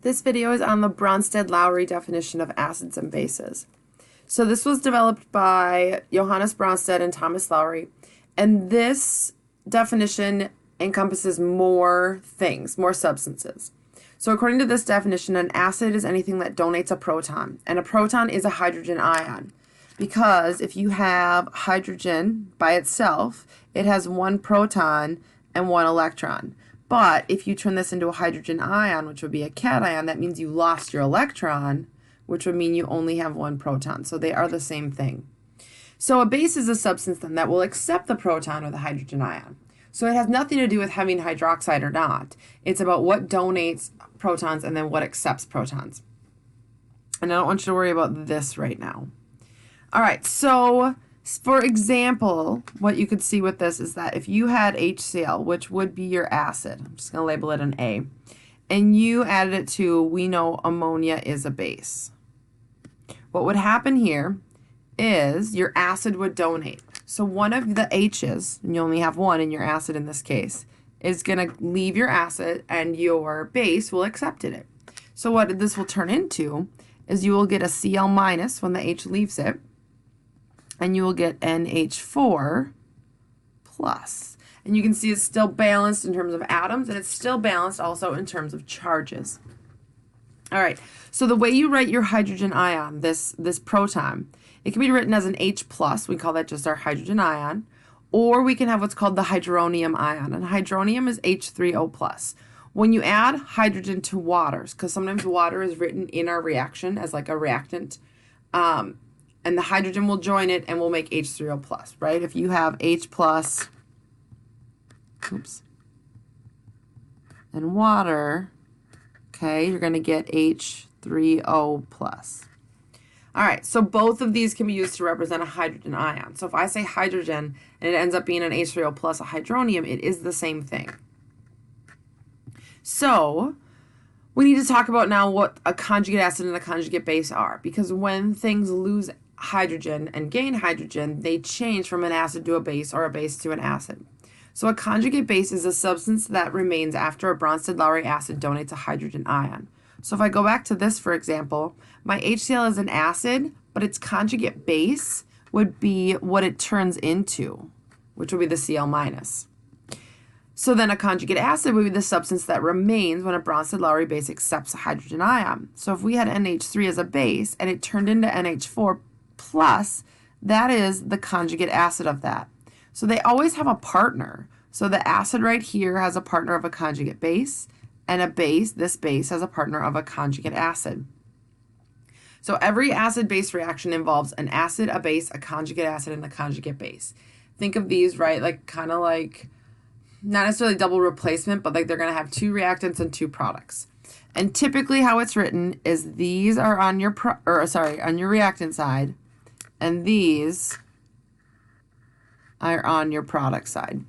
This video is on the Bronsted-Lowry definition of acids and bases. So this was developed by Johannes Bronsted and Thomas Lowry, and this definition encompasses more things, more substances. So according to this definition, an acid is anything that donates a proton, and a proton is a hydrogen ion. Because if you have hydrogen by itself, it has one proton and one electron. But if you turn this into a hydrogen ion, which would be a cation, that means you lost your electron, which would mean you only have one proton. So they are the same thing. So a base is a substance then that will accept the proton or the hydrogen ion. So it has nothing to do with having hydroxide or not. It's about what donates protons and then what accepts protons. And I don't want you to worry about this right now. All right, so for example, what you could see with this is that if you had HCl, which would be your acid, I'm just going to label it an A, and you added it to, we know ammonia is a base. What would happen here is your acid would donate. So one of the H's, and you only have one in your acid in this case, is going to leave your acid and your base will accept it. So what this will turn into is you will get a Cl minus when the H leaves it, and you will get NH4 plus. And you can see it's still balanced in terms of atoms, and it's still balanced also in terms of charges. All right, so the way you write your hydrogen ion, this proton, it can be written as an H plus, we call that just our hydrogen ion, or we can have what's called the hydronium ion, and hydronium is H3O plus. When you add hydrogen to waters, because sometimes water is written in our reaction as like a reactant, and the hydrogen will join it and will make H3O plus, right? If you have H plus, and water, okay, you're going to get H3O plus. All right, so both of these can be used to represent a hydrogen ion. So if I say hydrogen and it ends up being an H3O plus, a hydronium, it is the same thing. So we need to talk about now what a conjugate acid and a conjugate base are, because when things lose hydrogen and gain hydrogen, they change from an acid to a base or a base to an acid. So a conjugate base is a substance that remains after a Bronsted-Lowry acid donates a hydrogen ion. So if I go back to this, for example, my HCl is an acid, but its conjugate base would be what it turns into, which would be the Cl minus. So then a conjugate acid would be the substance that remains when a Bronsted-Lowry base accepts a hydrogen ion. So if we had NH3 as a base and it turned into NH4 plus, that is the conjugate acid of that. So they always have a partner. So the acid right here has a partner of a conjugate base, and a base, this base, has a partner of a conjugate acid. So every acid-base reaction involves an acid, a base, a conjugate acid, and a conjugate base. Think of these, right, like kind of like, not necessarily double replacement, but like they're going to have two reactants and two products. And typically how it's written is these are on your on your reactant side, and these are on your product side.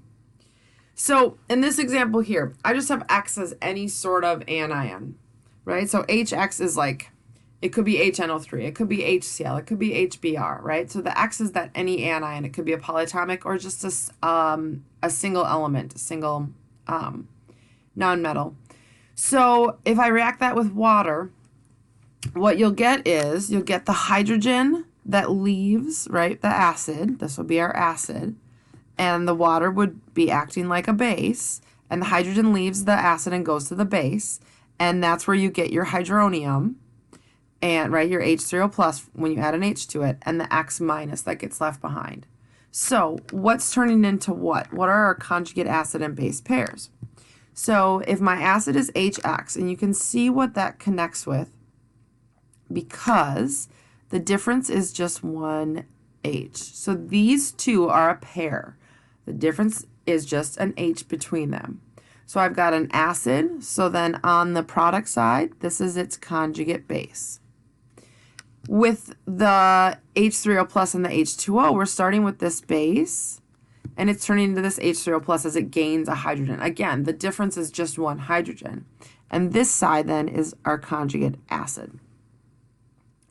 So in this example here, I just have X as any sort of anion, right? So HX is like, it could be HNO3, it could be HCl, it could be HBr, right? So the X is that any anion, it could be a polyatomic or just a single element, a single nonmetal. So if I react that with water, what you'll get is you'll get the hydrogen that leaves, right, the acid. This will be our acid. And the water would be acting like a base. And the hydrogen leaves the acid and goes to the base. And that's where you get your hydronium. And, right, your H3O plus when you add an H to it. And the X minus that gets left behind. So what's turning into what? What are our conjugate acid and base pairs? So if my acid is HX, and you can see what that connects with because the difference is just one H. So these two are a pair. The difference is just an H between them. So I've got an acid, so then on the product side, this is its conjugate base. With the H3O plus and the H2O, we're starting with this base, and it's turning into this H3O plus as it gains a hydrogen. Again, the difference is just one hydrogen. And this side then is our conjugate acid.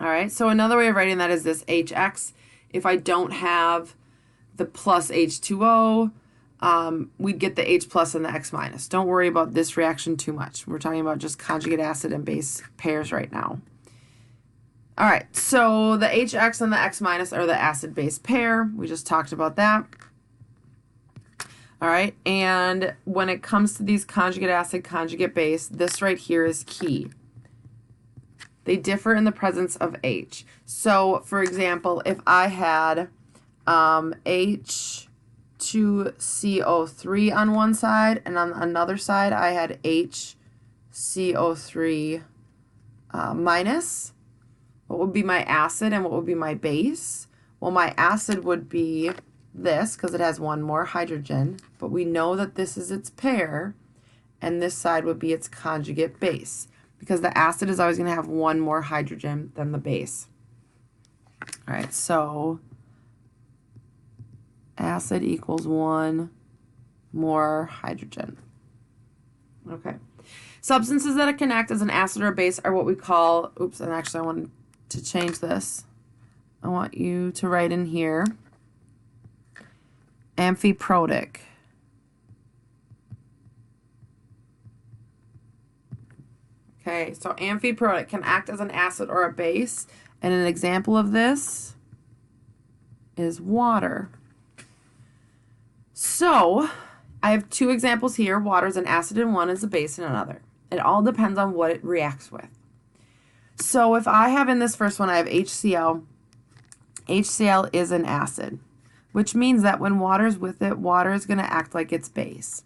All right, so another way of writing that is this HX. If I don't have the plus H2O, we'd get the H plus and the X minus. Don't worry about this reaction too much. We're talking about just conjugate acid and base pairs right now. All right, so the HX and the X minus are the acid-base pair. We just talked about that. All right, and when it comes to these conjugate acid, conjugate base, this right here is key. They differ in the presence of H. So, for example, if I had H2CO3 on one side, and on another side I had HCO3 minus, what would be my acid and what would be my base? Well, my acid would be this because it has one more hydrogen, but we know that this is its pair, and this side would be its conjugate base because the acid is always going to have one more hydrogen than the base. All right, so acid equals one more hydrogen. Okay. Substances that can act as an acid or a base are what we call, oops, and actually I wanted to change this. I want you to write in here amphiprotic. Okay, so amphiprotic can act as an acid or a base, and an example of this is water. So I have two examples here. Water is an acid in one, is a base in another. It all depends on what it reacts with. So if I have in this first one, I have HCl. HCl is an acid, which means that when water is with it, water is going to act like its base.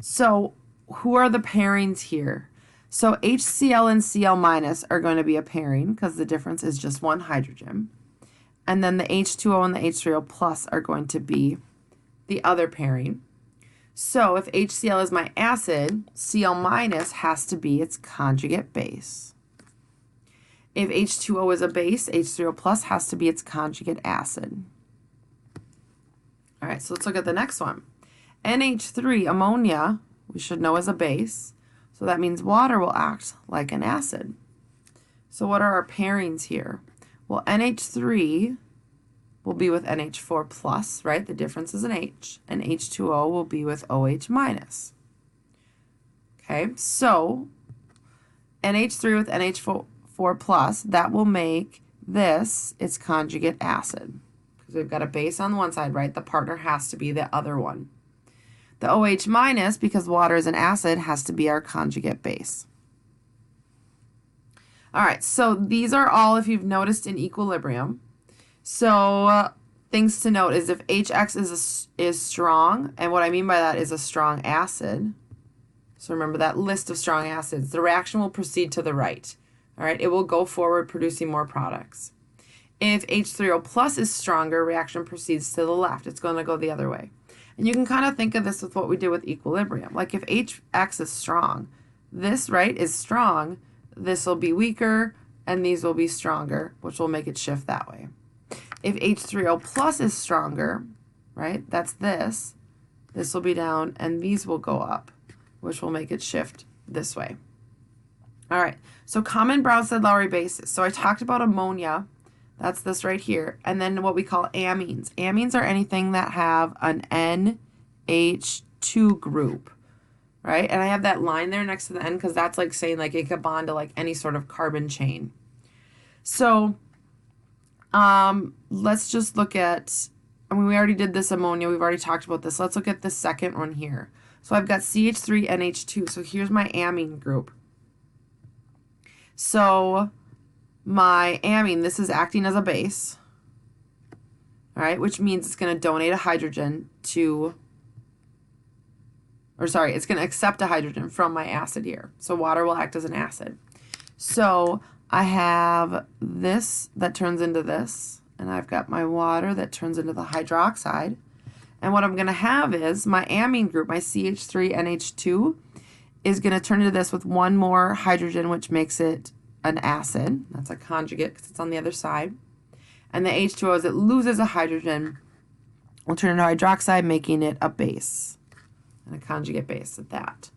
So who are the pairings here? So HCl and Cl minus are going to be a pairing because the difference is just one hydrogen. And then the H2O and the H3O plus are going to be the other pairing. So if HCl is my acid, Cl minus has to be its conjugate base. If H2O is a base, H3O plus has to be its conjugate acid. All right, so let's look at the next one. NH3, ammonia, we should know is a base. So that means water will act like an acid. So what are our pairings here? Well, NH3 will be with NH4 plus, right? The difference is an H. And H2O will be with OH minus. Okay, so NH3 with NH4 plus, that will make this its conjugate acid. Because we've got a base on one side, right? The partner has to be the other one. The OH minus, because water is an acid, has to be our conjugate base. All right, so these are all, if you've noticed, in equilibrium. So things to note is if HX is strong, and what I mean by that is a strong acid. So remember that list of strong acids. The reaction will proceed to the right. All right, it will go forward producing more products. If H3O plus is stronger, reaction proceeds to the left. It's going to go the other way. And you can kind of think of this with what we did with equilibrium. Like if HX is strong, this, right, is strong, this will be weaker, and these will be stronger, which will make it shift that way. If H3O plus is stronger, right, that's this will be down, and these will go up, which will make it shift this way. All right, so common Bronsted-Lowry bases. So I talked about ammonia. That's this right here. And then what we call amines. Amines are anything that have an NH2 group, right? And I have that line there next to the N because that's like saying like it could bond to like any sort of carbon chain. So let's just look at, I mean, we already did this ammonia. We've already talked about this. Let's look at the second one here. So I've got CH3NH2. So here's my amine group. So my amine, this is acting as a base, all right, which means it's going to donate a hydrogen to, or sorry, it's going to accept a hydrogen from my acid here. So water will act as an acid. So I have this that turns into this, and I've got my water that turns into the hydroxide. And what I'm going to have is my amine group, my CH3NH2, is going to turn into this with one more hydrogen, which makes it an acid. That's a conjugate because it's on the other side. And the H2O, as it loses a hydrogen, will turn into hydroxide, making it a base, and a conjugate base at that.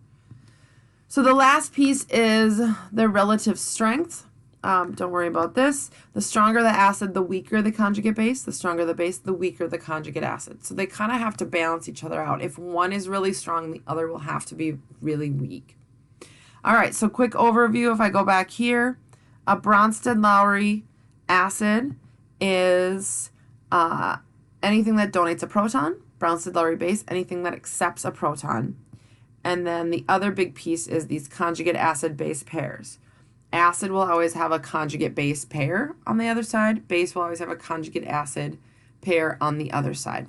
So the last piece is the relative strength Don't worry about this. The stronger the acid, the weaker the conjugate base. The stronger the base, the weaker the conjugate acid. So they kind of have to balance each other out. If one is really strong, the other will have to be really weak. All right, so quick overview. If I go back here, a Bronsted-Lowry acid is anything that donates a proton. Bronsted-Lowry base, anything that accepts a proton. And then the other big piece is these conjugate acid-base pairs. Acid will always have a conjugate base pair on the other side. Base will always have a conjugate acid pair on the other side.